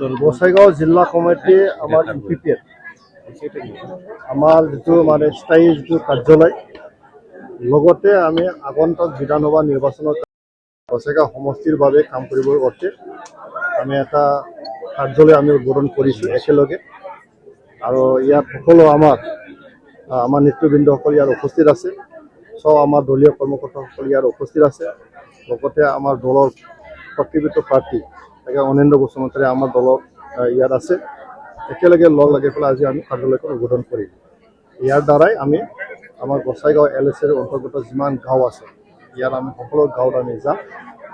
গোসাইগাঁও জিলা কমিটি আমাৰ ইউপিপিএল আমাৰ যেটো মানে স্থায়ী যেটো কাৰ্যালয় লগতে আমি আগন্তুক বিধানসভা নিৰ্বাচনত গোসাইগাঁও সমষ্টিৰ বাবে কাম কৰিবৰ অৰ্থে আমি এটা কাৰ্যালয় আমি উদ্বোধন কৰিছোঁ একেলগে আৰু ইয়াত সকলো আমাৰ নেতৃবৃন্দসকল ইয়াত উপস্থিত আছে সব আমাৰ দলীয় কৰ্মকৰ্তাসকল ইয়াত উপস্থিত আছে লগতে আমাৰ দলৰ প্ৰতিনিধিত্ব প্ৰাৰ্থী অনিন্দ্য বসুমতাৰী আমাৰ দলত ইয়াত আছে একেলগে লগ লাগি পেলাই আজি আমি কাৰ্যালয়খন উদ্বোধন কৰিম ইয়াৰ দ্বাৰাই আমি আমাৰ গোসাইগাঁও LSR অন্তৰ্গত যিমান গাঁও আছে ইয়াত আমি সকলো গাঁৱত আমি যাম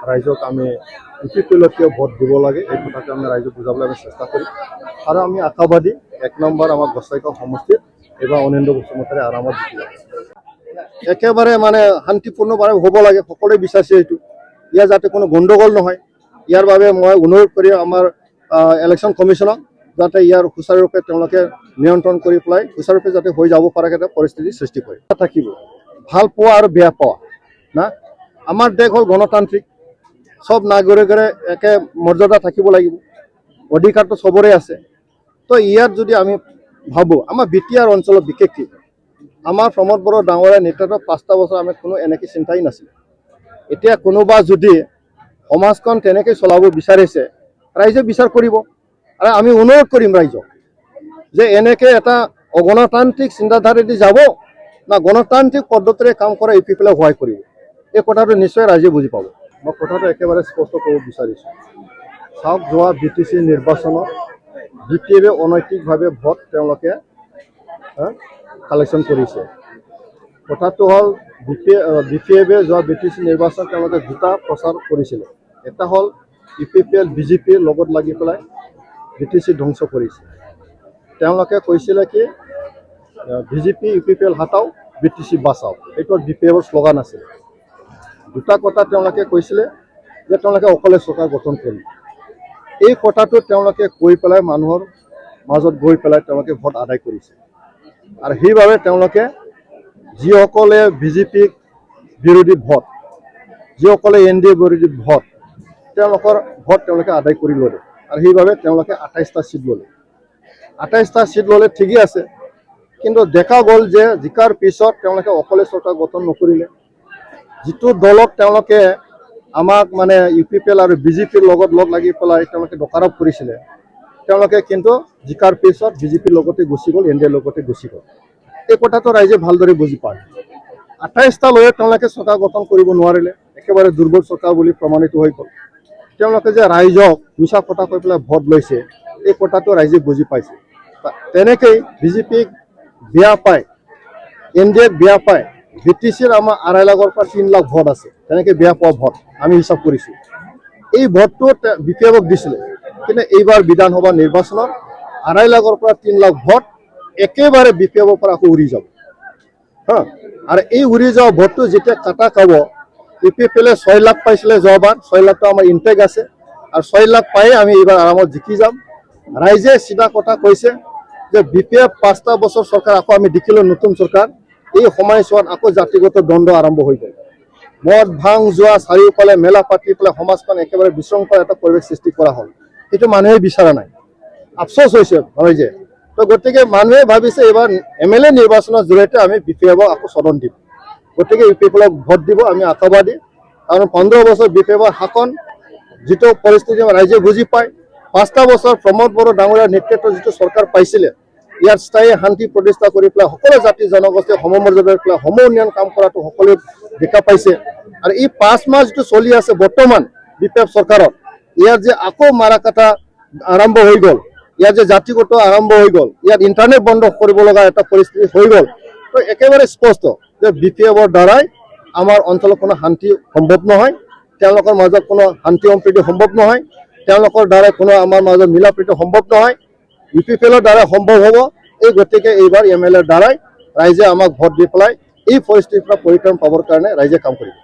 ৰাইজক আমি ইউপিপিএলত কিয় ভোট দিব লাগে এই কথাটো আমি ৰাইজক বুজাবলৈ আমি চেষ্টা কৰিম আৰু আমি আশাবাদী 1 নম্বৰ আমাৰ গোসাইগাঁও সমষ্টিত এবাৰ অনিন্দ্য বসুমতাৰী আৰামত জিকিব একেবাৰে মানে শান্তিপূৰ্ণভাৱে হ'ব লাগে সকলোৱে বিচাৰিছে এইটো ইয়াৰ যাতে কোনো গণ্ডগোল নহয় ইয়াৰ বাবে মই অনুৰোধ কৰি আমাৰ ইলেকশ্যন কমিশ্যনক যাতে ইয়াৰ সুচাৰুৰূপে তেওঁলোকে নিয়ন্ত্ৰণ কৰি পেলাই সুচাৰুৰূপে যাতে হৈ যাব পৰা এটা পৰিস্থিতি সৃষ্টি কৰে থাকিব ভাল পোৱা আৰু বেয়া পোৱা না আমাৰ দেশ হ'ল গণতান্ত্ৰিক সব নাগৰিকৰে একে মৰ্যাদা থাকিব লাগিব অধিকাৰটো সবৰে আছে তো ইয়াত যদি আমি ভাবোঁ আমাৰ বিটিআৰ অঞ্চলত বিশেষকৈ আমাৰ প্ৰমোদ বড়ো ডাঙৰীয়া নেতৃত্বত 5টা বছৰ আমি কোনো এনেকৈ চিন্তাই নাছিল এতিয়া কোনোবা যদি সমাজখন তেনেকৈ চলাব বিচাৰিছে ৰাইজে বিচাৰ কৰিব আৰু আমি অনুৰোধ কৰিম ৰাইজক যে এনেকৈ এটা অগণতান্ত্ৰিক চিন্তাধাৰাদি যাব না গণতান্ত্ৰিক পদ্ধতিৰে কাম কৰা ইউপিপিএলে সহায় কৰিব এই কথাটো নিশ্চয় ৰাইজে বুজি পাব মই কথাটো একেবাৰে স্পষ্ট কৰিব বিচাৰিছোঁ চাওক যোৱা BTC নিৰ্বাচনত বিপিএফে অনৈতিকভাৱে ভোট তেওঁলোকে কালেকশ্যন কৰিছে কথাটো হ'ল বিপিএফে যোৱা BTC নিৰ্বাচনত তেওঁলোকে দুটা প্ৰচাৰ কৰিছিলে এটা হ'ল ইউপিপিএল বিজেপিৰ লগত লাগি পেলাই BTC ধ্বংস কৰিছে তেওঁলোকে কৈছিলে কি বিজেপি ইউপিপিএল হাটাও BTC বাঁচাও এইটো বিপিএফৰ শ্লোগান আছিল দুটা কথা তেওঁলোকে কৈছিলে যে তেওঁলোকে অকলে চৰকাৰ গঠন কৰিব এই কথাটো তেওঁলোকে কৈ পেলাই মানুহৰ মাজত গৈ পেলাই তেওঁলোকে ভোট আদায় কৰিছে আৰু সেইবাবে তেওঁলোকে যিসকলে বিজেপিক বিৰোধী ভোট যিসকলে NDA বিৰোধী ভোট তেওঁলোকৰ ভোট তেওঁলোকে আদায় কৰি ল'লে আৰু সেইবাবে তেওঁলোকে 28টা সিট ল'লে 28টা সিট ল'লে ঠিকই আছে কিন্তু দেখা গ'ল যে জিকাৰ পিছত তেওঁলোকে অকলে চৰকাৰ গঠন নকৰিলে যিটো দলক তেওঁলোকে আমাক মানে ইউপিপিএল আৰু বিজেপিৰ লগত লগ লাগি পেলাই তেওঁলোকে দোষাৰোপ কৰিছিলে তেওঁলোকে কিন্তু জিকাৰ পিছত বিজেপিৰ লগতে গুচি গ'ল NDAৰ লগতে গুচি গ'ল এই কথাটো ৰাইজে ভালদৰে বুজি পায় 28টা লৈ তেওঁলোকে চৰকাৰ গঠন কৰিব নোৱাৰিলে একেবাৰে দুৰ্বল চৰকাৰ বুলি প্ৰমাণিত হৈ গ'ল তেওঁলোকে যে ৰাইজক মিছা কথা কৈ পেলাই ভোট লৈছে এই কথাটো ৰাইজে বুজি পাইছে তেনেকৈ বিজেপিক বেয়া পায় NDAক বেয়া পায় BTCৰ আমাৰ 2.5 লাখৰ পৰা 3 লাখ ভোট আছে তেনেকৈ বেয়া পোৱা ভোট আমি হিচাপ কৰিছোঁ এই ভোটটো বিপিএফক দিছিলে কিন্তু এইবাৰ বিধানসভা নিৰ্বাচনত 2.5 লাখৰ পৰা 3 লাখ ভোট একেবাৰে বিপিএফৰ পৰা আকৌ উৰি যাব আৰু এই উৰি যোৱা ভোটটো যেতিয়া কাটা খাব ইউপিপিএলে 6 লাখ পাইছিলে যোৱাবাৰ 6 লাখটো আমাৰ ইনটেক আছে আৰু 6 লাখ পাই আমি এইবাৰ আৰামত জিকি যাম ৰাইজে সিধা কথা কৈছে যে বিপিএফ 5টা বছৰ চৰকাৰ আকৌ আমি দেখিলোঁ নতুন চৰকাৰ এই সময়ছোৱাত আকৌ জাতিগত দ্বন্দ্ব আৰম্ভ হৈ গ'ল মদ ভাং যোৱা চাৰিওফালে মেলা পাতি পেলাই সমাজখন একেবাৰে বিশৃংখল এটা পৰিৱেশ সৃষ্টি কৰা হ'ল এইটো মানুহে বিচৰা নাই আফচোচ হৈছে ৰাইজে তো গতিকে মানুহে ভাবিছে এইবাৰ MLA নিৰ্বাচনৰ জৰিয়তে আমি বিপিএফক আকৌ সদন দিম গতিকে ইউপিপিএলক ভোট দিব আমি আশাবাদী কাৰণ 15 বছৰ বিপিএফৰ শাসন যিটো পৰিস্থিতি ৰাইজে বুজি পায় 5টা বছৰ প্ৰমোদ বড়ো ডাঙৰীয়াৰ নেতৃত্বত যিটো চৰকাৰ পাইছিলে ইয়াত স্থায়ী শান্তি প্ৰতিষ্ঠা কৰি পেলাই সকলো জাতি জনগোষ্ঠীৰ সমমৰ্যাদাৰ পেলাই সম উন্নয়ন কাম কৰাটো সকলোৱে দেখা পাইছে আৰু এই 5 মাহ যিটো চলি আছে বৰ্তমান বিপিএফ চৰকাৰত ইয়াত যে আকৌ মাৰাকাটা আৰম্ভ হৈ গ'ল ইয়াত যে জাতিগত আৰম্ভ হৈ গ'ল ইয়াত ইণ্টাৰনেট বন্ধ কৰিব লগা এটা পৰিস্থিতি হৈ গ'ল তো একেবাৰে স্পষ্ট যে বিপিএফৰ দ্বাৰাই আমাৰ অঞ্চলত কোনো শান্তি সম্ভৱ নহয় তেওঁলোকৰ মাজত কোনো শান্তি সম্প্ৰীতি সম্ভৱ নহয় তেওঁলোকৰ দ্বাৰাই কোনো আমাৰ মাজত মিলা প্ৰীতি সম্ভৱ নহয় ইউপিপিএলৰ দ্বাৰা সম্ভৱ হ'ব এই গতিকে এইবাৰ MLAৰ দ্বাৰাই ৰাইজে আমাক ভোট দি পেলাই এই পৰিস্থিতিৰ পৰা পৰিত্ৰাণ পাবৰ কাৰণে ৰাইজে কাম কৰিব